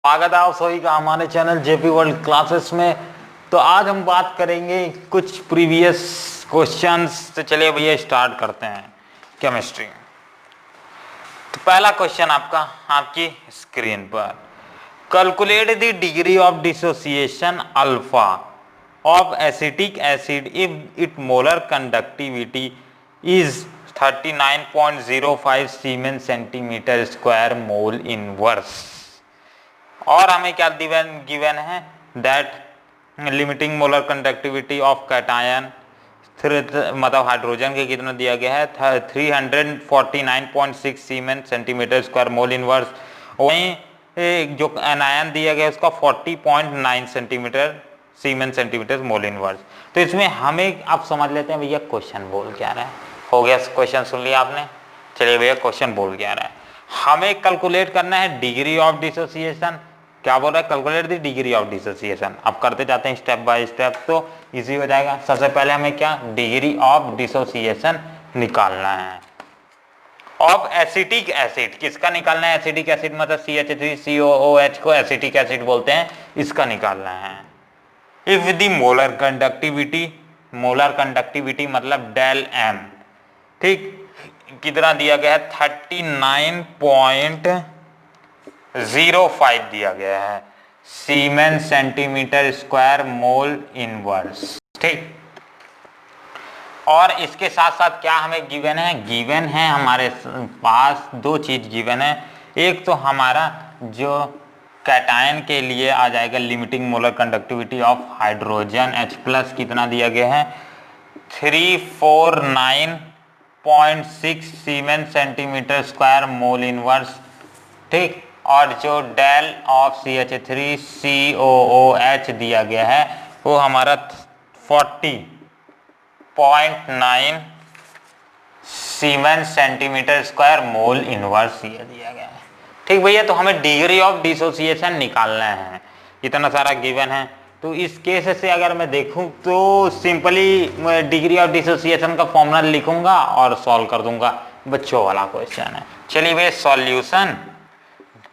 स्वागत है आप सभी का हमारे चैनल जेपी वर्ल्ड क्लासेस में। तो आज हम बात करेंगे कुछ प्रीवियस क्वेश्चंस। तो चलिए भैया स्टार्ट करते हैं केमिस्ट्री। तो पहला क्वेश्चन आपकी स्क्रीन पर, calculate the degree of dissociation alpha of acetic acid if it molar conductivity is 39.05 siemens centimetre square mole inverse. और हमें क्या गिवन है, that limiting molar conductivity of cation, मतलब हाइड्रोजन के कितना दिया गया है 349.6 siemens centimetre square mole inverse. वहीं जो एनायन दिया गया है उसका 40.9 centimetre siemens centimetre mole inverse. तो इसमें हमें आप समझ लेते हैं भैया क्वेश्चन बोल क्या रहा है। हो गया क्वेश्चन, सुन लिया आपने। चलिए भैया क्वेश्चन बोल क्या रहा है, हमें कैलकुलेट करना है डिग्री ऑफ डिसोसिएशन। क्या बोल रहा है, calculate the degree of dissociation. अब करते जाते हैं स्टेप बाय स्टेप, तो इजी हो जाएगा। सबसे पहले हमें क्या डिग्री ऑफ डिसोसिएशन निकालना है ऑफ एसिटिक एसिड। किसका निकालना है, एसिटिक एसिड मतलब CH3COOH को एसिटिक एसिड बोलते हैं, इसका निकालना है। इफ द मोलर कंडक्टिविटी मतलब डेल एम, ठीक, कितना दिया गया है 39.05 दिया गया है सीमेन सेंटीमीटर स्क्वायर मोल इनवर्स, ठीक। और इसके साथ साथ क्या हमें गिवन है हमारे पास दो चीज गिवन है। एक तो हमारा जो कैटायन के लिए आ जाएगा limiting molar conductivity of hydrogen H+ कितना दिया गया है 349.6 siemens centimetre square mole inverse, ठीक। और जो डेल ऑफ CH3COOH दिया गया है वो हमारा 40.9 सीमेन सेंटीमीटर स्क्वायर मोल इनवर्स ये दिया गया है, ठीक भैया। तो हमें डिग्री ऑफ डिसोसिएशन निकालना है, इतना सारा गिवन है। तो इस केस से अगर मैं देखूं तो सिंपली डिग्री ऑफ डिसोसिएशन का फॉर्मूला लिखूंगा और सॉल्व कर दूंगा। बच्चों वाला क्वेश्चन है। चलिए भैया solution,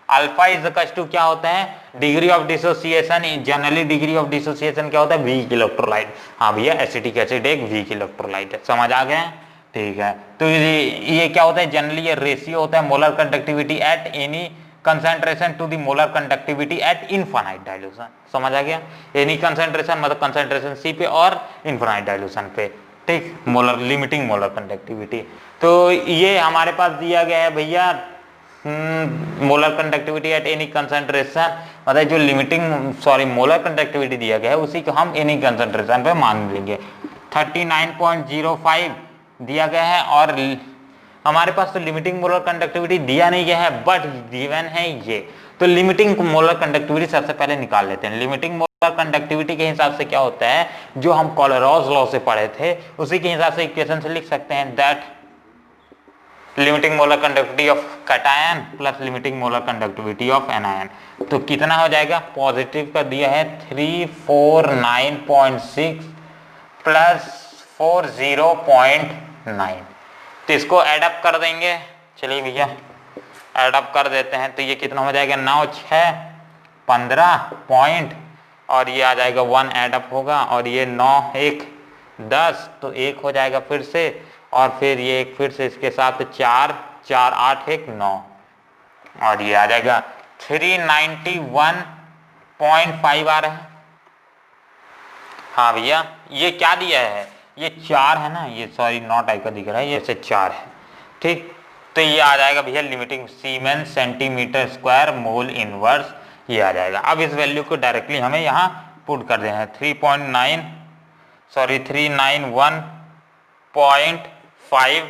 alpha is equal to क्या होता है degree of dissociation. Generally degree of dissociation क्या होता है, वीक इलेक्ट्रोलाइट। हाँ भैया एसिटिक एसिड एक वीक इलेक्ट्रोलाइट है, समझ आ गए, ठीक है। तो ये क्या होता है, जनरली ये रेशियो होता है molar conductivity at any concentration to the molar conductivity at infinite dilution, समझ आ गया। एनी कंसंट्रेशन मतलब कंसंट्रेशन C पे और इनफाइनाइट डाइल्यूशन पे, ठीक, मोलर लिमिटिंग मोलर कंडक्टिविटी। तो ये हमारे पास दिया गया है भैया molar conductivity at any concentration, मतलब जो मोलर कंडक्टिविटी दिया गया है उसी को हम एनी कंसंट्रेशन पे मान लेंगे। 39.05 दिया गया है और हमारे पास तो लिमिटिंग मोलर कंडक्टिविटी दिया नहीं गया है बट गिवन है ये। तो लिमिटिंग मोलर कंडक्टिविटी सबसे पहले निकाल लेते हैं। लिमिटिंग मोलर कंडक्टिविटी के हिसाब से क्या होता है, जो हम कोलेरॉस लॉ से पढ़े थे उसी के हिसाब से इक्वेशन से लिख सकते हैं, that limiting molar conductivity of cation plus limiting molar conductivity of anion. तो कितना हो जाएगा, पॉजिटिव का दिया है 349.6 प्लस 40.9, तो इसको एडअप कर देंगे। चलिए भैया एडअप कर देते हैं। तो ये कितना हो जाएगा 9 6 15 पॉइंट और ये आ जाएगा 1 एडअप होगा और ये 9 1 10, तो 1 हो जाएगा फिर से और फिर ये एक फिर से इसके साथ 4 4 8 1 9 और ये आ जाएगा 391.5 आ रहा है। हाँ भैया ये क्या दिया है, ये 4 है ना, ये सॉरी 9 टाइप का दिख रहा है, ये से 4 है, ठीक। तो ये आ जाएगा भैया लिमिटिंग सीमेन सेंटीमीटर स्क्वायर मोल इनवर्स, ये आ जाएगा। अब इस वैल्यू को डायरेक्टली हमें यहाँ पुट कर देना है 391.5,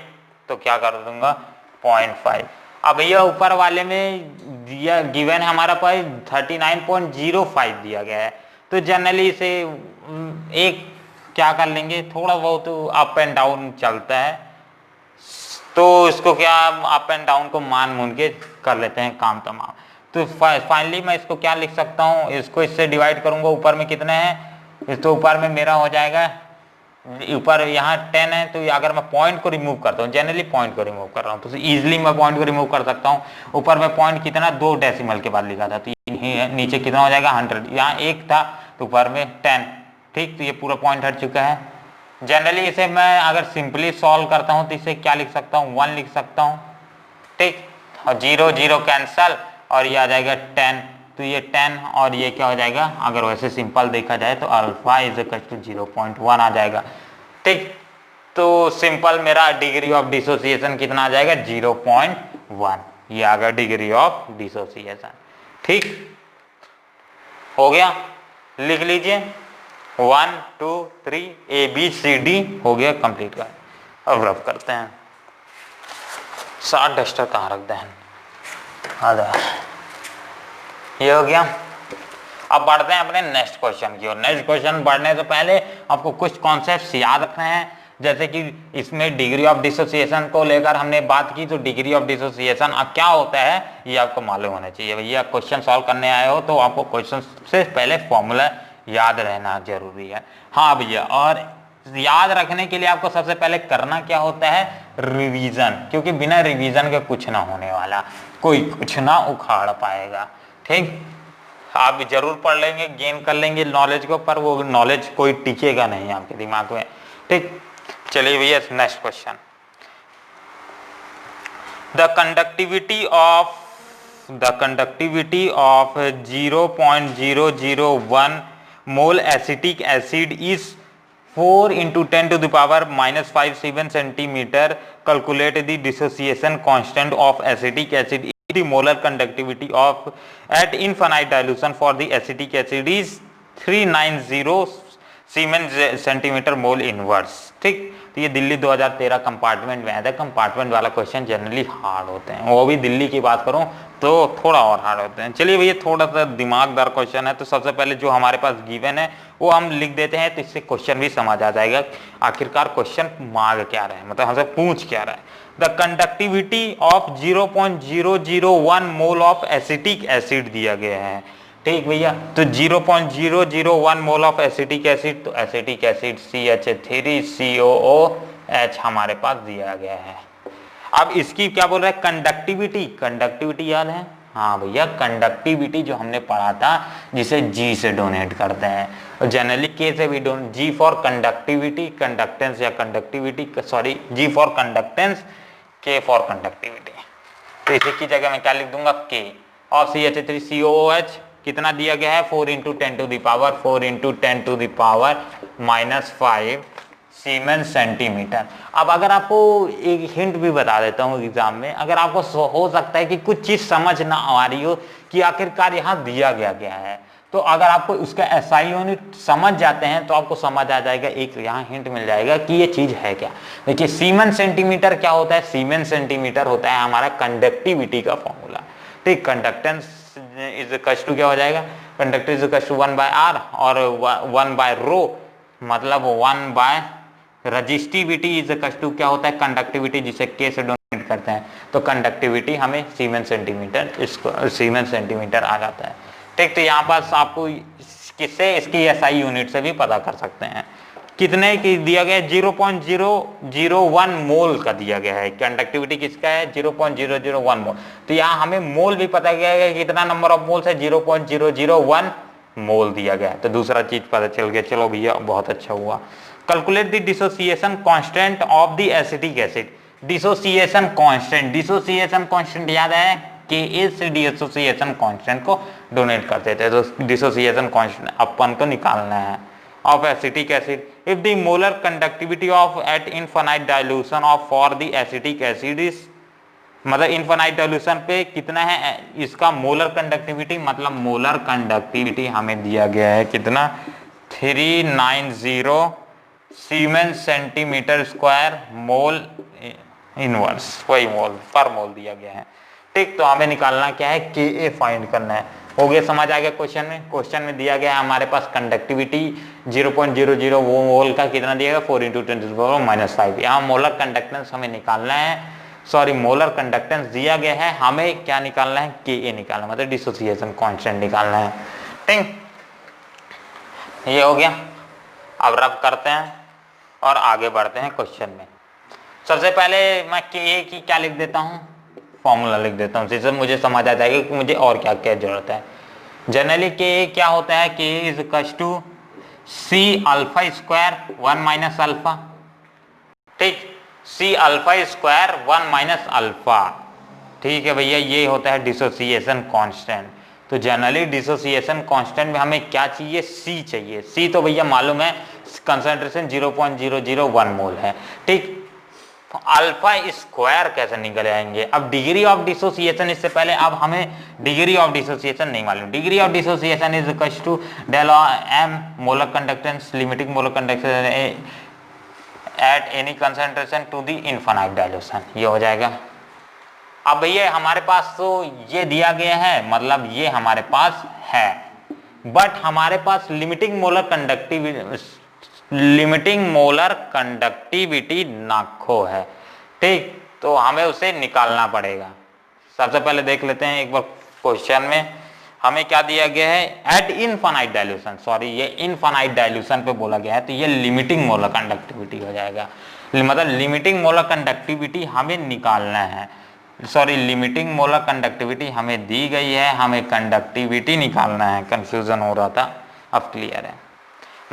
तो क्या कर दूंगा 0.5। अब भैया ऊपर वाले में दिया गिवन है हमारा पास 39.05 दिया गया है, तो जनरली इसे एक क्या कर लेंगे, थोड़ा बहुत अप एंड डाउन चलता है तो इसको क्या अप एंड डाउन को मान के कर लेते हैं काम तमाम। तो फाइनली मैं इसको क्या लिख सकता हूँ, इसको इससे डिवाइड करूंगा, ऊपर में कितने हैं, तो ऊपर में मेरा हो जाएगा, ऊपर यहाँ 10 है, तो अगर मैं पॉइंट को रिमूव करता हूँ, जनरली पॉइंट को रिमूव कर रहा हूँ तो इजीली मैं पॉइंट को रिमूव कर सकता हूँ। ऊपर में पॉइंट कितना 2 डेसिमल के बाद लिखा था, तो नीचे कितना हो जाएगा 100, यहाँ 1 था तो ऊपर में 10। ठीक, तो ये पूरा पॉइंट हट चुका है। जनरली इसे मैं अगर सिंपली सॉल्व करता हूँ तो इसे क्या लिख सकता हूँ, 1 लिख सकता हूँ। ठीक, और 0 0 कैंसल और ये आ जाएगा 10, तो ये 10 और ये क्या हो जाएगा, अगर वैसे सिंपल देखा जाए तो अल्फा इज इक्वल टू 0.1 आ जाएगा। ठीक, तो सिंपल मेरा डिग्री ऑफ डिसोसिएशन कितना आ जाएगा, 0.1, ये आ गया डिग्री ऑफ डिसोसिएशन। ठीक हो गया, लिख लीजिए 1 2 3 ABCD हो गया कंप्लीट का। अब रफ करते हैं। 60 डस्टर कहाँ रख दें, ये हो गया। अब बढ़ते हैं अपने नेक्स्ट क्वेश्चन की ओर। नेक्स्ट क्वेश्चन बढ़ने से पहले आपको कुछ कॉन्सेप्ट्स याद रखने हैं, जैसे कि इसमें डिग्री ऑफ डिसोसिएशन को लेकर हमने बात की, तो डिग्री ऑफ डिसोसिएशन क्या होता है ये आपको मालूम होना चाहिए। भैया क्वेश्चन सॉल्व करने आए हो तो आपको क्वेश्चन से पहले फॉर्मूला याद रहना जरूरी है। हाँ भैया, और याद रखने के लिए आपको सबसे पहले करना क्या होता है, रिवीजन, क्योंकि बिना रिवीजन के कुछ ना होने वाला, कोई कुछ ना उखाड़ पाएगा। ठीक, आप जरूर पढ़ लेंगे, गेन कर लेंगे नॉलेज को, पर वो नॉलेज कोई टिकेगा नहीं आपके दिमाग में। ठीक, चलिए भैया next question. The conductivity of 0.001 mole acetic acid is 4 × 10⁻⁻5 7 centimeter. Calculate the dissociation constant of acetic acid. The molar conductivity of at infinite dilution for the acetic acid is 390 Siemens centimeter mole inverse. ठीक, तो ये Delhi 2013 compartment में आया था। Compartment वाला question generally hard होते हैं, वो भी दिल्ली की बात करूं तो थोड़ा और हार्ड होते हैं। चलिए भैया थोड़ा सा दिमागदार क्वेश्चन है, तो सबसे पहले जो हमारे पास गिवन है वो हम लिख देते हैं, तो इससे क्वेश्चन भी समझ आ जाएगा आखिरकार क्वेश्चन मांग क्या रहा है, मतलब हमसे पूछ क्या रहा है। The conductivity of 0.001 mole of acetic acid दिया गया है। ठीक भैया, तो 0.001 मोल ऑफ एसिटिक एसिड, तो एसिटिक एसिड CH3COOH हमारे पास दिया गया है। अब इसकी क्या बोल रहा है, कंडक्टिविटी। कंडक्टिविटी याद है, हाँ भैया, कंडक्टिविटी जो हमने पढ़ा था जिसे G से डोनेट करते हैं, और जनरली K से भी G फॉर कंडक्टिविटी, कंडक्टेंस या conductivity, sorry G for conductance, K for conductivity. तो इसी की जगह मैं क्या लिख दूंगा, K और CH3COOH कितना दिया गया है, 4 × 10⁻⁻5 सीमेंस सेंटीमीटर। अब अगर आपको एक हिंट भी बता देता हूँ एग्जाम में, अगर आपको हो सकता है कि कुछ चीज समझ ना आ रही हो कि आखिरकार यहाँ दिया गया है, तो अगर आपको उसका SI यूनिट समझ जाते हैं तो आपको समझ आ जाएगा, एक यहाँ हिंट मिल जाएगा कि ये चीज है क्या। देखिए सीमेंस सेंटीमीटर क्या होता है, सीमेंस सेंटीमीटर होता है हमारा कंडक्टिविटी का फॉर्मूला। ठीक, कंडक्टेंस इज इक्वल टू क्या हो जाएगा, conductivity is equal to 1/R और 1/ρ, मतलब 1/ रजिस्टिविटी इज इक्वल टू क्या होता है, कंडक्टिविटी, जिसे K से डोनेट करते हैं, तो कंडक्टिविटी हमें सीमेंस सेंटीमीटर, इसको सीमेंस सेंटीमीटर आ जाता है। ठीक, तो यहाँ पास आपको किससे, इसकी SI यूनिट से भी पता कर सकते हैं। कितने की दिया गया है, 0.001 मोल का दिया गया है। कंडक्टिविटी किसका है, 0.001 मोल। तो यहाँ हमें मोल भी पता गया है, कितना नंबर ऑफ मोल्स है, 0.001 मोल दिया गया है। तो दूसरा चीज पता चल गया, चलो भैया बहुत अच्छा हुआ। Calculate the dissociation constant of the acetic acid. Dissociation constant याद है, Ka से डिसोसिएशन कांस्टेंट को डोनेट करते थे, तो डिसोसिएशन कांस्टेंट अपन को निकालना है of acetic acid. If the molar conductivity of eight infinite dilution of for the acetic acid is, मतलब इनफाइनाइट डाइल्यूशन पे कितना है इसका मोलर कंडक्टिविटी, मतलब मोलर कंडक्टिविटी हमें दिया गया है कितना, 390 siemens centimetre square mole inverse, वही मोल पर मोल दिया गया है। ठीक, तो हमें निकालना क्या है, Ka फाइंड करना है। हो गया, समझ आ गया क्वेश्चन में। क्वेश्चन में दिया गया है हमारे पास कंडक्टिविटी 0.00 वो मोल का कितना दिया गया, 4 × 10⁻⁻5। यहाँ मोलर कंडक्टेंस हमें निकालना है, सॉरी मोलर कंडक्टेंस दिया गया है, हमें क्या निकालना है, Ka निकालना, मतलब डिसोसिएशन कांस्टेंट निकालना है। ठीक, ये हो गया। अब रब करते हैं और आगे बढ़ते हैं क्वेश्चन में। सबसे पहले मैं Ka की क्या लिख देता हूँ, फॉर्मूला लिख देता हूँ, जिससे मुझे समझ आ जाएगा कि मुझे और क्या क्या जरूरत है। जनरली के क्या होता है, K is equal to C alpha square 1 minus alpha. ठीक, C alpha square 1 minus alpha. ठीक है भैया, ये होता है डिसोसिएशन कांस्टेंट। तो जनरली डिसोसिएशन कांस्टेंट में हमें क्या चाहिए, सी चाहिए। सी तो भैया मालूम है कंसंट्रेशन 0.001 मोल है। ठीक, तो अल्फा स्क्वायर कैसे निकल आएंगे। अब डिग्री ऑफ डिसोसिएशन, इससे पहले अब हमें डिग्री ऑफ डिसोसिएशन नहीं मालूम। Degree of dissociation is equal to del M molar conductance limiting molar conductance at any concentration to the infinite dilution, ये हो जाएगा। अब भैया हमारे पास तो ये दिया गया है, मतलब ये हमारे पास है, बट हमारे पास लिमिटिंग मोलर कंडक्टिविटी नाखो है। ठीक, तो हमें उसे निकालना पड़ेगा। सबसे पहले देख लेते हैं एक बार क्वेश्चन में हमें क्या दिया गया है, एट इनफाइनाइट डाइल्यूशन, सॉरी ये इनफाइनाइट डाइल्यूशन पे बोला गया है, तो ये लिमिटिंग मोलर कंडक्टिविटी हो जाएगा। मतलब लिमिटिंग मोलर कंडक्टिविटी हमें निकालना है, सॉरी लिमिटिंग मोलर कंडक्टिविटी हमें दी गई है, हमें कंडक्टिविटी निकालना है। कंफ्यूजन हो रहा था, अब क्लियर है।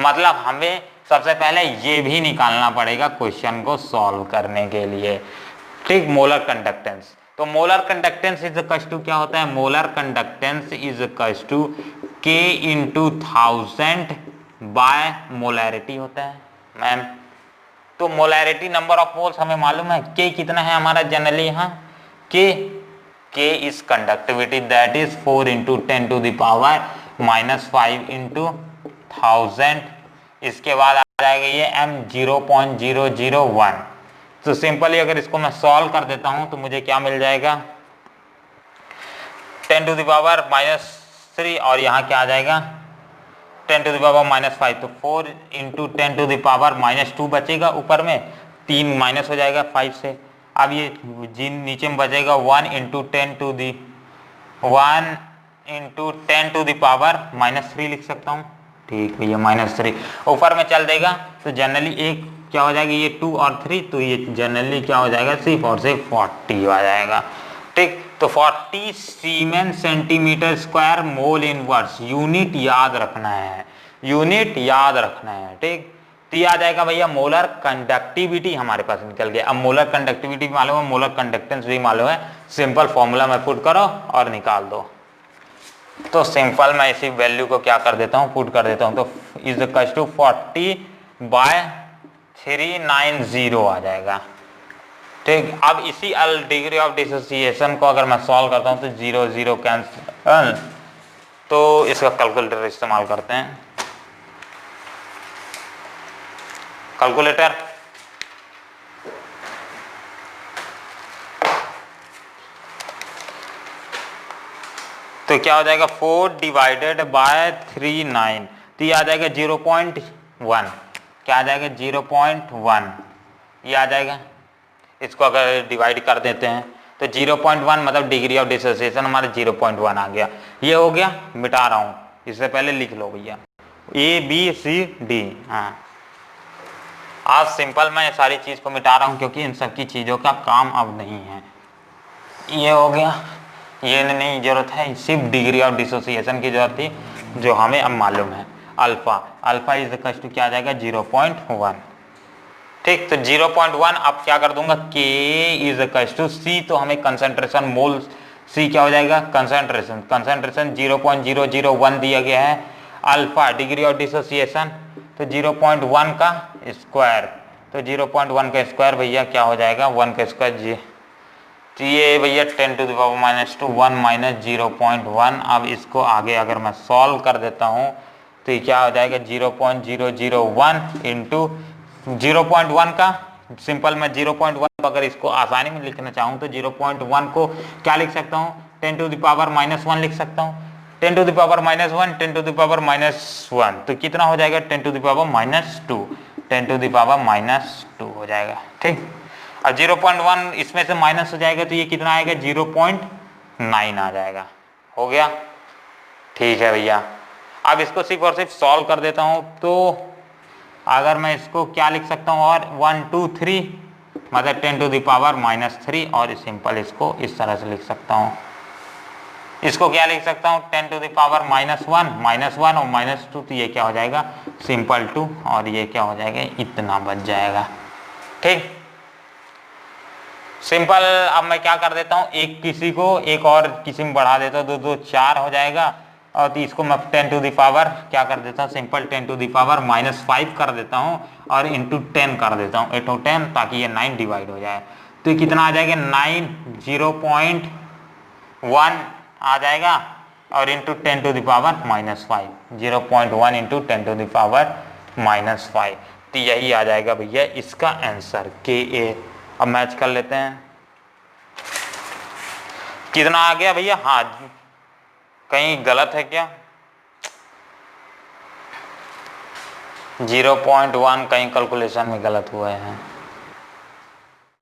मतलब हमें सबसे पहले ये भी निकालना पड़ेगा क्वेश्चन को सॉल्व करने के लिए। ठीक, मोलर कंडक्टेंस, तो molar conductance is equal to क्या होता है, molar conductance is equal to K into 1000 by molarity होता है मैम। तो मोलैरिटी नंबर ऑफ मोल्स हमें मालूम है, के कितना है हमारा जनरली यहाँ, K is conductivity that is 4 into 10 to the power -5 into 1000। इसके बाद आ जाएगा ये m 0.001। तो सिंपली अगर इसको मैं सॉल्व कर देता हूं तो मुझे क्या मिल जाएगा, 10 टू द पावर -3 और यहाँ क्या आ जाएगा 10 टू द पावर -5। तो 4 इंटू 10 टू द पावर -2 बचेगा, ऊपर में 3 माइनस हो जाएगा 5 से। अब ये जिन नीचे में बचेगा 1 into 10 to the 1 into 10 to the power -3 लिख सकता हूँ। ठीक भैया, -3 ऊपर में चल देगा, तो जनरली एक क्या हो जाएगा, ये 2 और 3, तो ये जनरली क्या हो जाएगा, सिर्फ और सिर्फ 40 आ जाएगा। ठीक, तो 40 siemens centimetre square mole inverse. Unit याद रखना है, यूनिट याद रखना है। ठीक, तो ये आ जाएगा भैया मोलर कंडक्टिविटी हमारे पास निकल गया। अब मोलर कंडक्टिविटी भी मालूम है, मोलर कंडक्टेंस भी मालूम है, सिंपल फॉर्मूला में पुट करो और निकाल दो। तो सिंपल मैं इसी वैल्यू को क्या कर देता हूँ, पुट कर देता हूँ, तो इज इक्वल टू 40/390 आ जाएगा। ठीक, अब इसी डिग्री ऑफ डिसोसिएशन को अगर मैं सॉल्व करता हूँ तो 0 0 कैंसिल, तो इसका कैलकुलेटर इस्तेमाल करते हैं। कैलकुलेटर, तो क्या हो जाएगा 4 डिवाइडेड बाय 39, तो ये आ जाएगा 0.1। क्या आ जाएगा 0.1, ये आ जाएगा। इसको अगर डिवाइड कर देते हैं तो 0.1 मतलब डिग्री ऑफ डिसोसिएशन हमारा 0.1 आ गया। ये हो गया, मिटा रहा हूँ, इससे पहले लिख लो भैया ABCD। हाँ, आज सिंपल मैं सारी चीज़ को मिटा रहा हूँ क्योंकि इन सब की चीज़ों का काम अब नहीं है। ये हो गया, ये नहीं जरूरत है, सिर्फ डिग्री ऑफ डिसोसिएशन की जरूरत थी जो हमें अब मालूम है। अल्फा इज इक्वल टू क्या आ जाएगा 0.1। ठीक, तो 0.1 अब क्या कर दूंगा, K is equal to C, तो हमें कंसंट्रेशन मोल C क्या हो जाएगा, कंसंट्रेशन 0.001 दिया गया है। अल्फा डिग्री ऑफ डिसोसिएशन, तो 0.1 का स्क्वायर, तो 0.1 का स्क्वायर भैया क्या हो जाएगा 1 का स्क्वायर जी। तो ये भैया 10 टू द पावर -2 1 माइनस 0.1। अब इसको आगे अगर मैं सॉल्व कर देता हूँ तो ये क्या हो जाएगा 0.001 इंटू 0.1 का सिंपल मैं 0.1 अगर इसको आसानी में लिखना चाहूँ तो 0.1 को क्या लिख सकता हूँ 10 टू द पावर -1 लिख सकता हूँ। 10 to the power -1 10 to the power -1 तो कितना हो जाएगा 10 to the power -2 10 to the power -2 हो जाएगा। ठीक, अब 0.1 इसमें से माइनस हो जाएगा तो ये कितना आएगा 0.9 आ जाएगा। हो गया, ठीक है भैया। अब इसको सिर्फ और सिर्फ सॉल्व कर देता हूँ, तो अगर मैं इसको क्या लिख सकता हूँ और 1 2 3 मतलब 10 टू द पावर -3 और सिंपल इसको इस तरह से लिख सकता हूँ। इसको क्या लिख सकता हूँ 10 टू द पावर -1 और -2, तो ये क्या हो जाएगा सिंपल 2 और ये क्या हो जाएगा इतना बच जाएगा। ठीक, सिंपल। अब मैं क्या कर देता हूँ एक किसी को एक और किसी में बढ़ा देता हूँ, 2 2 4 हो जाएगा और तो इसको मैं 10 टू द पावर क्या कर देता हूँ सिंपल 10 टू द पावर -5 कर देता हूँ और इंटू 10 कर देता हूँ 8 और 10 ताकि ये 9 डिवाइड हो जाए। तो ये कितना आ जाएगा 9 0.1 आ जाएगा और into 10 to the power -5 0.1 into 10 to the power -5, तो यही आ जाएगा भैया इसका आंसर Ka। अब मैच कर लेते हैं कितना आ गया भैया। हाँ कहीं गलत है क्या 0.1 कहीं कैलकुलेशन में गलत हुआ है।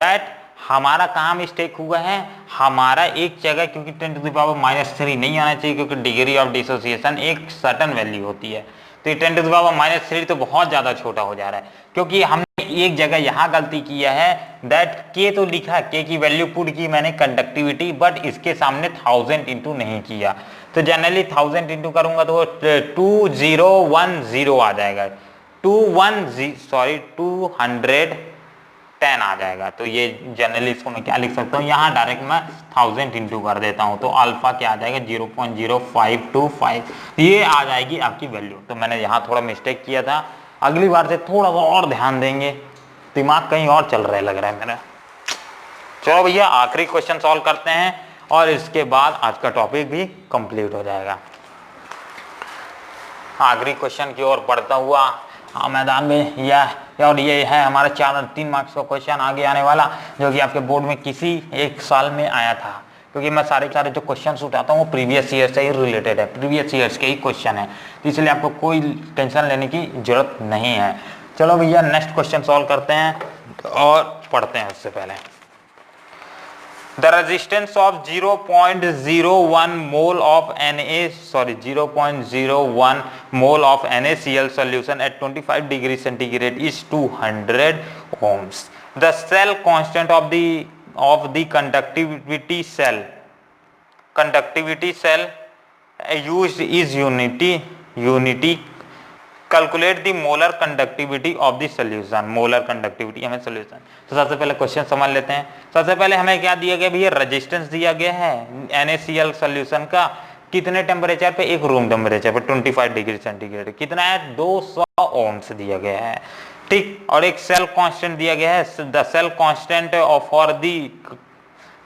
दैट हमारा कहाँ मिस्टेक हुआ है, हमारा एक जगह क्योंकि 10 टू द पावर -3 नहीं आना चाहिए क्योंकि डिग्री ऑफ डिसोसिएशन एक सर्टेन वैल्यू होती है, तो 10 टू द पावर -3 तो बहुत ज़्यादा छोटा हो जा रहा है क्योंकि हमने एक जगह यहाँ गलती किया है। दैट के तो लिखा के की वैल्यू पुट की मैंने कंडक्टिविटी, बट इसके सामने 1000 इंटू नहीं किया, तो जनरली 1000 इंटू करूंगा तो 2010 आ जाएगा 210 आ जाएगा। तो ये जनरली इसको मैं क्या लिख सकता हूँ यहाँ डायरेक्ट मैं 1000 इंटू कर देता हूँ, तो अल्फा क्या आ जाएगा 0.0525, ये आ जाएगी आपकी वैल्यू। तो मैंने यहाँ थोड़ा मिस्टेक किया था, अगली बार से थोड़ा सा और ध्यान देंगे, दिमाग कहीं और चल रहा है लग रहा है मेरा। चलो भैया आखिरी क्वेश्चन सॉल्व करते हैं और इसके बाद आज का टॉपिक भी कंप्लीट हो जाएगा। आखिरी क्वेश्चन की ओर बढ़ता हुआ मैदान में यह और ये है हमारा 3 मार्क्स का क्वेश्चन आगे आने वाला, जो कि आपके बोर्ड में किसी एक साल में आया था, क्योंकि मैं सारे जो क्वेश्चन उठाता हूँ वो प्रीवियस ईयर से ही रिलेटेड है, प्रीवियस ईयर्स के ही क्वेश्चन है, तो इसलिए आपको कोई टेंशन लेने की जरूरत नहीं है। चलो भैया नेक्स्ट क्वेश्चन सॉल्व करते हैं और पढ़ते हैं। उससे पहले The resistance of 0.01 mole of NaCl solution at 25 degrees centigrade is 200 ohms. The cell constant of the conductivity cell used is unity. Calculate the molar conductivity of the solution. Molar conductivity हमें solution, तो सबसे पहले question समझ लेते हैं। सबसे पहले हमें क्या दिया गया भैया, रेजिस्टेंस दिया गया है NaCl सोल्यूशन का कितने टेम्परेचर पे, एक रूम टेम्परेचर पे 25 डिग्री सेंटीग्रेड, कितना है 200 ओम्स दिया गया है। ठीक, और एक सेल कांस्टेंट दिया गया है, the cell constant for the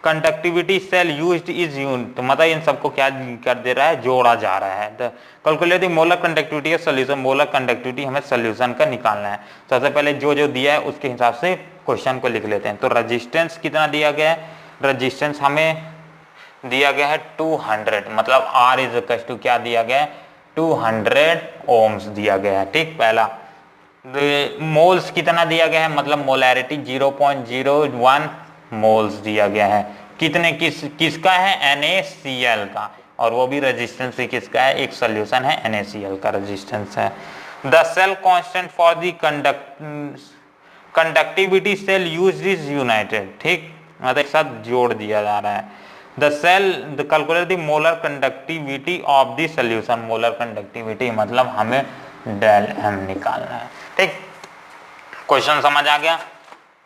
conductivity cell used is unit, मतलब इन सबको क्या कर दे रहा है, जोड़ा जा रहा है। तो कैलकुलेट द मोलर कंडक्टिविटी है सोल्यूशन, मोलर कंडक्टिविटी हमें सोल्यूशन का निकालना है। सबसे पहले जो दिया है उसके हिसाब से क्वेश्चन को लिख लेते हैं। तो रेजिस्टेंस कितना दिया गया है, रेजिस्टेंस हमें दिया गया है 200, मतलब R इज इक्वल टू क्या दिया गया है 200 ओम्स दिया गया है। ठीक, पहला मोल्स कितना दिया गया है, मतलब मोलैरिटी 0.01 मोल्स दिया गया है, कितने किसका है NaCl का, और वो भी रेजिस्टेंस भी किसका है, एक सोल्यूशन है NaCl का रेजिस्टेंस है। The cell constant for the conductivity cell used is united, ठीक, मतलब एक साथ जोड़ दिया जा रहा है। The calculate the molar conductivity of the solution, molar conductivity मतलब हमें डेल m निकालना है। ठीक, क्वेश्चन समझ आ गया।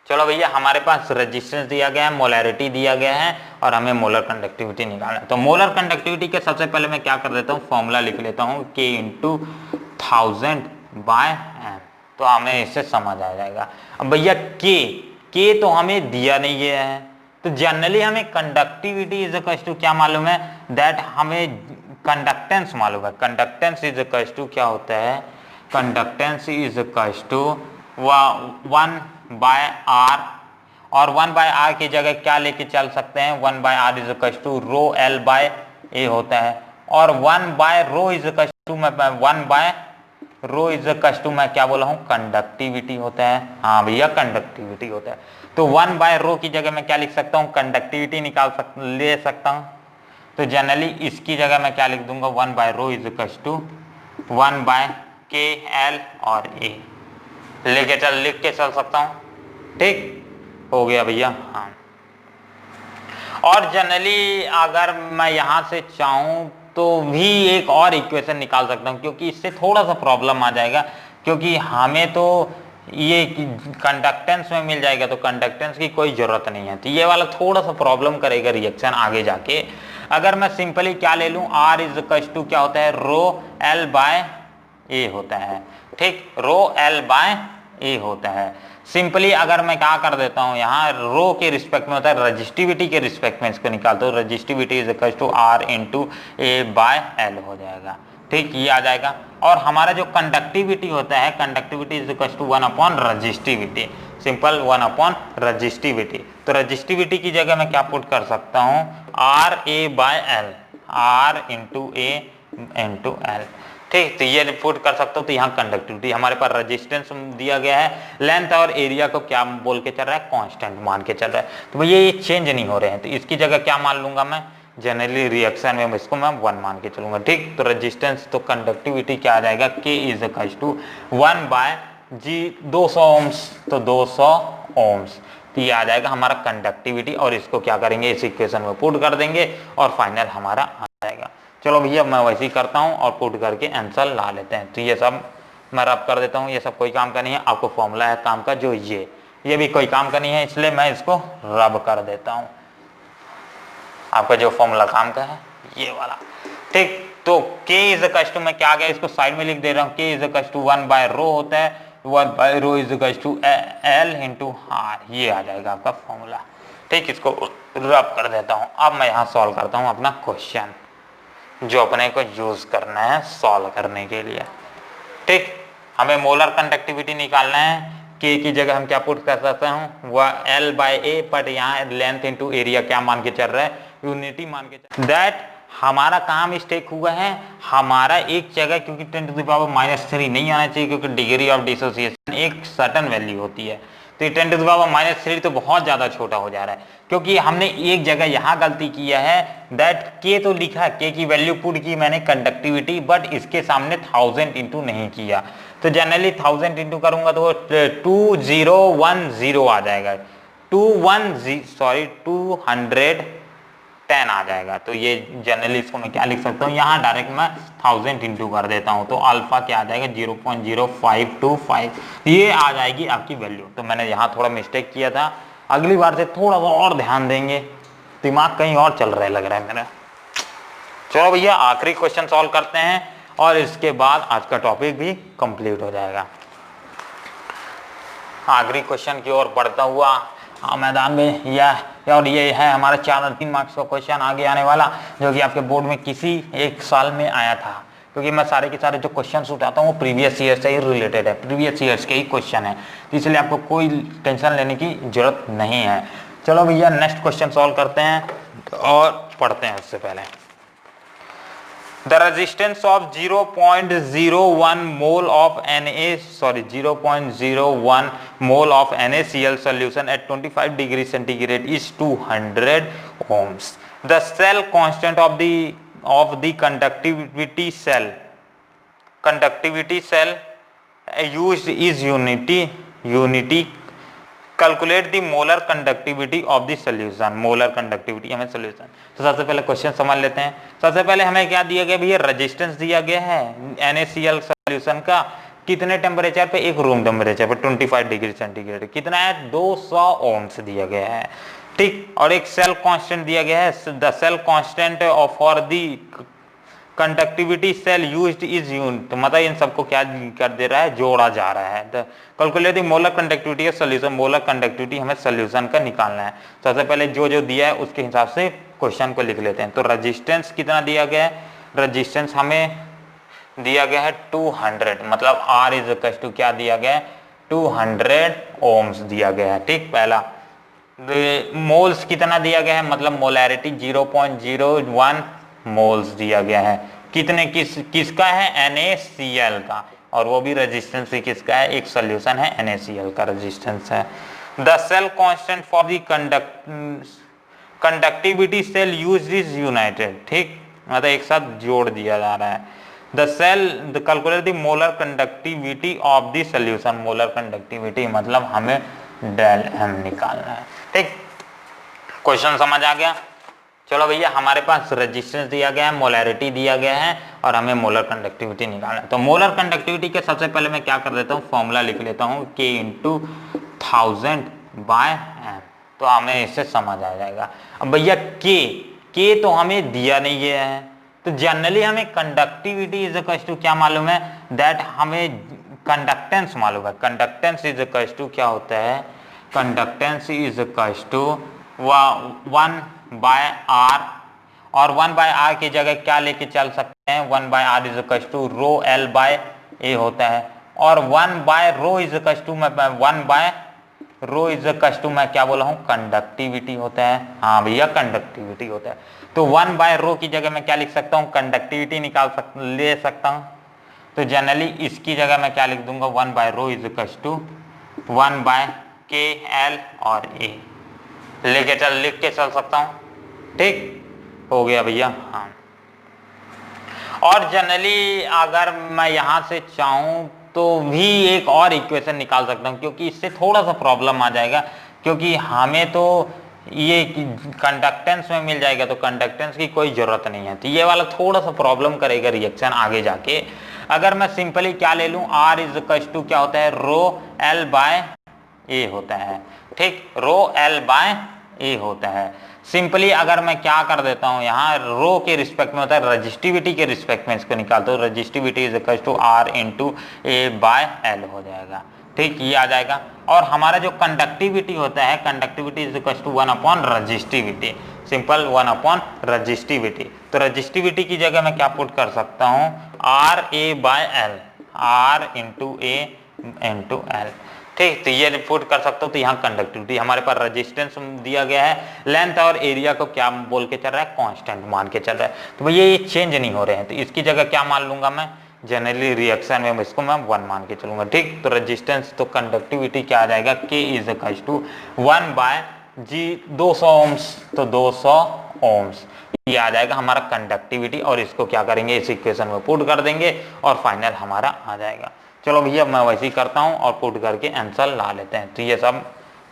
चलो भैया हमारे पास रेजिस्टेंस दिया गया है, मोलैरिटी दिया गया है और हमें मोलर कंडक्टिविटी निकालना है। तो मोलर कंडक्टिविटी के सबसे पहले मैं क्या कर देता हूँ, फॉर्मूला लिख लेता हूँ K × 1000/m, तो हमें इससे समझ आ जाएगा। अब भैया K तो हमें दिया नहीं गया है, तो जनरली हमें कंडक्टिविटी इज इक्वल टू क्या मालूम है, दैट हमें कंडक्टेंस मालूम है। कंडक्टेंस इज इक्वल टू क्या होता है, conductance is equal to 1/r, और 1/r की जगह क्या लेके चल सकते हैं, 1/r is equal to ρl/a होता है, और 1/ρ is equal to 1/ρ is equal to मैं क्या बोला हूँ, कंडक्टिविटी होता है। हाँ भैया कंडक्टिविटी होता है, तो 1/ρ की जगह मैं क्या लिख सकता हूँ, कंडक्टिविटी ले सकता हूँ। तो जनरली इसकी जगह मैं क्या लिख दूंगा, 1/ρ इज इक्वल टू 1/kl और a लिख के चल सकता हूँ। ठीक हो गया भैया। हाँ, और जनरली अगर मैं यहाँ से चाहूँ तो भी एक और इक्वेशन निकाल सकता हूँ, क्योंकि इससे थोड़ा सा प्रॉब्लम आ जाएगा, क्योंकि हमें तो ये कंडक्टेंस में मिल जाएगा, तो कंडक्टेंस की कोई जरूरत नहीं है, तो ये वाला थोड़ा सा प्रॉब्लम करेगा रिएक्शन आगे जाके। अगर मैं सिंपली क्या ले लूँ, R इज इक्वल टू क्या होता है, रो L बाय ए होता है, ठीक, रो L बाय ए होता है। सिंपली अगर मैं क्या कर देता हूँ, यहाँ रो के रिस्पेक्ट में होता है, रजिस्टिविटी के रिस्पेक्ट में इसको निकालता हूँ, resistivity is equal to R into A by L हो जाएगा, ठीक, ये आ जाएगा। और हमारा जो कंडक्टिविटी होता है, conductivity is equal to 1 upon resistivity, simple 1 upon resistivity. तो रजिस्टिविटी की जगह मैं क्या पुट कर सकता हूँ, R A by L, R into A into L, ठीक, तो ये पुट कर सकता हूँ। तो यहाँ कंडक्टिविटी, हमारे पास रेजिस्टेंस दिया गया है, लेंथ और एरिया को क्या बोल के चल रहा है, कांस्टेंट मान के चल रहा है, तो भैया ये चेंज नहीं हो रहे हैं, तो इसकी जगह क्या मान लूंगा मैं, जनरली रिएक्शन में इसको मैं 1 मान के चलूंगा, ठीक। तो रेजिस्टेंस, तो कंडक्टिविटी क्या आ जाएगा, K is equal to 1 by G 200 ohms, तो 200 ओम्स, तो ये आ जाएगा हमारा कंडक्टिविटी। और इसको क्या करेंगे, इस इक्वेशन में पुट कर देंगे और फाइनल हमारा आ जाएगा। चलो भैया मैं वैसे ही करता हूँ और पुट करके आंसर ला लेते हैं। तो ये सब मैं रब कर देता हूँ, ये सब कोई काम का नहीं है, आपको फॉर्मूला है काम का जो ये भी कोई काम का नहीं है, इसलिए मैं इसको रब कर देता हूँ। आपका जो फॉर्मूला काम का है ये वाला, ठीक। तो K इज इक्वल टू, मैं क्या आ गया इसको साइड में लिख दे रहा हूँ, K is equal to 1 by rho होता है, 1 by rho is equal to L into R, ये आ जाएगा आपका फॉर्मूला, ठीक। इसको रब कर देता हूँ। अब मैं यहाँ सॉल्व करता हूँ अपना क्वेश्चन जो अपने को यूज करना है सॉल्व करने के लिए, ठीक। हमें मोलर कंडक्टिविटी निकालना है, K की जगह हम क्या पुट कर सकते हैं, वह L बाय ए, बट यहाँ लेंथ इंटू एरिया क्या मान के चल रहा है, यूनिटी मान के चल, दैट हमारा काम मिस्टेक हुआ है, हमारा एक जगह क्योंकि 10⁻³ नहीं आना चाहिए, क्योंकि डिग्री ऑफ डिसोसिएशन एक सर्टेन वैल्यू होती है, तो ये 10⁻³ तो बहुत ज्यादा छोटा हो जा रहा है, क्योंकि हमने एक जगह यहाँ गलती किया है, दैट K तो लिखा, K की वैल्यू पुट की मैंने कंडक्टिविटी, बट इसके सामने 1000 इंटू नहीं किया, तो जनरली 1000 इंटू करूंगा तो 2010 आ जाएगा, 210 आ जाएगा। तो ये जनरली इसको मैं क्या लिख सकता हूँ, यहाँ डायरेक्ट मैं 1000 इंटू कर देता हूँ, तो अल्फा क्या आ जाएगा 0.0525, ये आ जाएगी आपकी वैल्यू। तो मैंने यहाँ थोड़ा मिस्टेक किया था, अगली बार से थोड़ा सा और ध्यान देंगे, दिमाग कहीं और चल रहा है लग रहा है मेरा। चलो भैया आखिरी क्वेश्चन सॉल्व करते हैं और इसके बाद आज का टॉपिक भी कंप्लीट हो जाएगा। आखिरी क्वेश्चन की ओर बढ़ता हुआ मैदान में यह, और ये है हमारा 4 और 3 मार्क्स का क्वेश्चन आगे आने वाला, जो कि आपके बोर्ड में किसी एक साल में आया था, क्योंकि मैं सारे के सारे जो क्वेश्चन उठाता हूँ वो प्रीवियस ईयर से ही रिलेटेड है, प्रीवियस ईयर्स के ही क्वेश्चन है, तो इसलिए आपको कोई टेंशन लेने की जरूरत नहीं है। चलो भैया नेक्स्ट क्वेश्चन सॉल्व करते हैं और पढ़ते हैं। उससे पहले the resistance of 0.01 mole of Na 0.01 mole of NaCl solution at 25 degree centigrade is 200 ohms. The cell constant of the conductivity cell used is unity. Calculate the molar conductivity of the solution, molar conductivity हमें solution. तो सबसे पहले question समझ लेते हैं। सबसे पहले हमें क्या दिया गया भैया, रेजिस्टेंस दिया गया है NaCl सॉल्यूशन का, कितने टेम्परेचर पे, एक रूम टेम्परेचर पे 25 डिग्री सेंटीग्रेड, कितना है 200 ओम्स दिया गया है, ठीक। और एक सेल कांस्टेंट दिया गया है, the cell constant of for the conductivity cell used is unit, मतलब इन सबको क्या कर दे रहा है, जोड़ा जा रहा है। Calculate the molar conductivity of solution, molar conductivity हमें सॉल्यूशन का निकालना है। सबसे पहले जो जो दिया है उसके हिसाब से क्वेश्चन को लिख लेते हैं। तो रेजिस्टेंस कितना दिया गया है, रेजिस्टेंस हमें दिया गया है 200, मतलब R इज इक्वल टू क्या दिया गया है 200 ओम्स दिया गया है, ठीक। पहला मोल्स कितना दिया गया है, मतलब मोलैरिटी 0.01 मोल्स दिया गया है, कितने किसका है NaCl का, और वो भी रेजिस्टेंस भी किसका है, एक सॉल्यूशन है NaCl का रेजिस्टेंस है। The cell constant for the conductivity cell used is united, ठीक, मतलब एक साथ जोड़ दिया जा रहा है। The cell calculate the molar conductivity of the solution, molar conductivity मतलब हमें डेल m निकालना है, ठीक। क्वेश्चन समझ आ गया। चलो भैया, हमारे पास रेजिस्टेंस दिया गया है, मोलैरिटी दिया गया है और हमें मोलर कंडक्टिविटी निकालना है। तो मोलर कंडक्टिविटी के सबसे पहले मैं क्या कर देता हूँ, फॉर्मूला लिख लेता हूँ K × 1000/m। तो हमें इससे समझ आ जाएगा। अब भैया K तो हमें दिया नहीं गया है, तो जनरली हमें कंडक्टिविटी इज इक्वल टू क्या मालूम है, दैट हमें कंडक्टेंस मालूम है। कंडक्टेंस इज इक्वल टू क्या होता है, conductance is equal to 1/r, और 1/r की जगह क्या लेके चल सकते हैं, 1/r is equal to ρl/a होता है, और 1/ρ is equal to 1/ρ is equal to मैं क्या बोला हूँ, कंडक्टिविटी होता है। हाँ भैया, कंडक्टिविटी होता है। तो 1/ρ की जगह मैं क्या लिख सकता हूँ, कंडक्टिविटी ले सकता हूँ। तो जनरली इसकी जगह मैं क्या लिख दूंगा, 1/ρ इज इक्वल टू 1/kl और a लिख के चल सकता हूँ। ठीक हो गया भैया। हाँ, और जनरली अगर मैं यहां से चाहूं तो भी एक और इक्वेशन निकाल सकता हूं, क्योंकि इससे थोड़ा सा प्रॉब्लम आ जाएगा, क्योंकि हमें तो ये कंडक्टेंस में मिल जाएगा, तो कंडक्टेंस की कोई जरूरत नहीं है। तो ये वाला थोड़ा सा प्रॉब्लम करेगा रिएक्शन आगे जाके। अगर मैं सिंपली क्या ले लूं, R इज इक्वल टू क्या होता है, ρl/a होता है। ठीक, ρl/a होता है। सिंपली अगर मैं क्या कर देता हूं, यहाँ रो के रिस्पेक्ट में होता है, रजिस्टिविटी के रिस्पेक्ट में इसको निकालता हूँ, resistivity is equal to R × a/l हो जाएगा। ठीक, ये आ जाएगा। और हमारा जो कंडक्टिविटी होता है, कंडक्टिविटी इज इक्वल टू 1/रजिस्टिविटी, सिंपल 1/रजिस्टिविटी। तो रजिस्टिविटी की जगह मैं क्या पुट कर सकता हूँ, RA/l, R × a/l। ठीक, तो ये रिपोर्ट कर सकते हो। तो यहाँ कंडक्टिविटी, हमारे पास रेजिस्टेंस दिया गया है, लेंथ और एरिया को क्या बोल के चल रहा है, कांस्टेंट मान के चल रहा है। तो भैया ये चेंज नहीं हो रहे हैं, तो इसकी जगह क्या मान लूंगा मैं, जनरली रिएक्शन में इसको मैं 1 मान के चलूंगा। ठीक, तो रेजिस्टेंस तो कंडक्टिविटी क्या आ जाएगा, K is equal to 1/200 ohms, तो 200 ओम्स ये आ जाएगा हमारा कंडक्टिविटी। और इसको क्या करेंगे, इस इक्वेशन में पुट कर देंगे और फाइनल हमारा आ जाएगा। चलो भैया, मैं वैसे ही करता हूँ और पुट करके आंसर ला लेते हैं। तो ये सब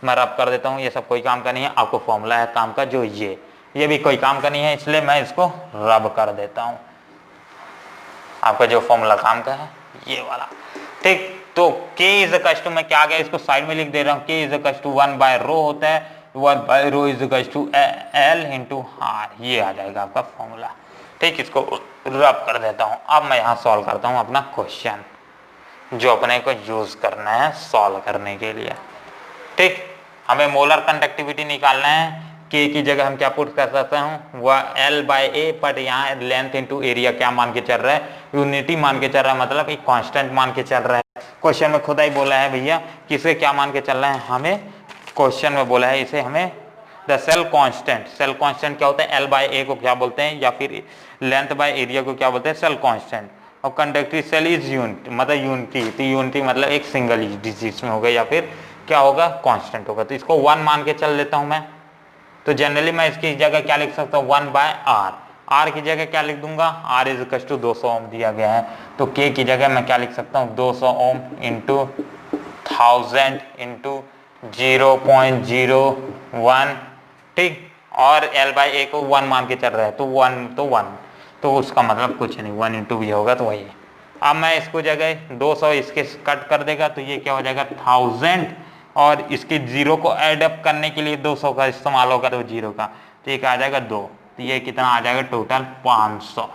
मैं रब कर देता हूँ, ये सब कोई काम का नहीं है। आपको फॉर्मूला है काम का, जो ये भी कोई काम का नहीं है, इसलिए मैं इसको रब कर देता हूँ। आपका जो फॉर्मूला काम का है ये वाला। ठीक, तो K इज इक्वल टू, मैं क्या आ गया, इसको साइड में लिख दे रहा हूँ, K इज इक्वल टू 1/ρ होता है, 1/ρ is equal to L × R, ये आ जाएगा आपका फॉर्मूला। ठीक, इसको रब कर देता हूँ। अब मैं यहाँ सॉल्व करता हूँ अपना क्वेश्चन जो अपने को यूज करना है सॉल्व करने के लिए। ठीक, हमें मोलर कंडक्टिविटी निकालना है। K की जगह हम क्या पुट कर सकते हैं, वह L/a, बट यहाँ लेंथ इंटू एरिया क्या मान के चल रहा है, यूनिटी मान के चल रहा है, मतलब एक कांस्टेंट मान के चल रहा है। क्वेश्चन में खुदा ही बोला है भैया किसे क्या मान के चल रहा है, हमें क्वेश्चन में बोला है इसे हमें the cell constant. Cell constant क्या होता है, L/a को क्या बोलते हैं, या फिर लेंथ बाय एरिया को क्या बोलते हैं, सेल कांस्टेंट। और कंडक्टिव सेल इज यूनिटी, मतलब यूनिटी, तो यूनिटी मतलब एक सिंगल डिजिट में होगा या फिर क्या होगा, कांस्टेंट होगा। तो इसको 1 मान के चल लेता हूं मैं। तो जनरली मैं इसकी जगह क्या लिख सकता हूँ, 1/r। R की जगह क्या लिख दूंगा, R इज इक्वल टू 200 ओम दिया गया है, तो K की जगह मैं क्या लिख सकता हूँ, 200 ओम इंटू 1000 इंटू 0.01। ठीक, और L/a को 1 मान के चल रहा है, तो 1 तो उसका मतलब कुछ नहीं, 1 इंटू भी होगा तो वही है। अब मैं इसको जगह 200 इसके कट कर देगा, तो ये क्या हो जाएगा 1000, और इसके 0 को ऐड अप करने के लिए 200 का इस्तेमाल होगा, तो 0 का, तो ये क्या आ जाएगा 2, तो ये कितना आ जाएगा टोटल 500।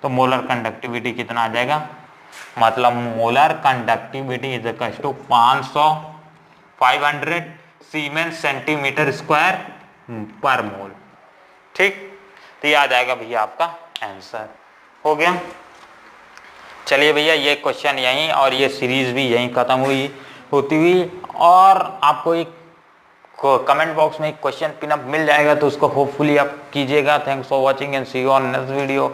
तो मोलर कंडक्टिविटी कितना आ जाएगा, मतलब molar conductivity is equal to 500 siemens centimetre square per mole. ठीक, तो ये आ जाएगा भैया आपका आंसर। हो गया। चलिए भैया, ये क्वेश्चन यहीं और ये सीरीज भी यहीं खत्म होती हुई, और आपको एक कमेंट बॉक्स में एक क्वेश्चन पिन अप मिल जाएगा, तो उसको होपफुली आप कीजिएगा। Thanks for watching and see you on next video.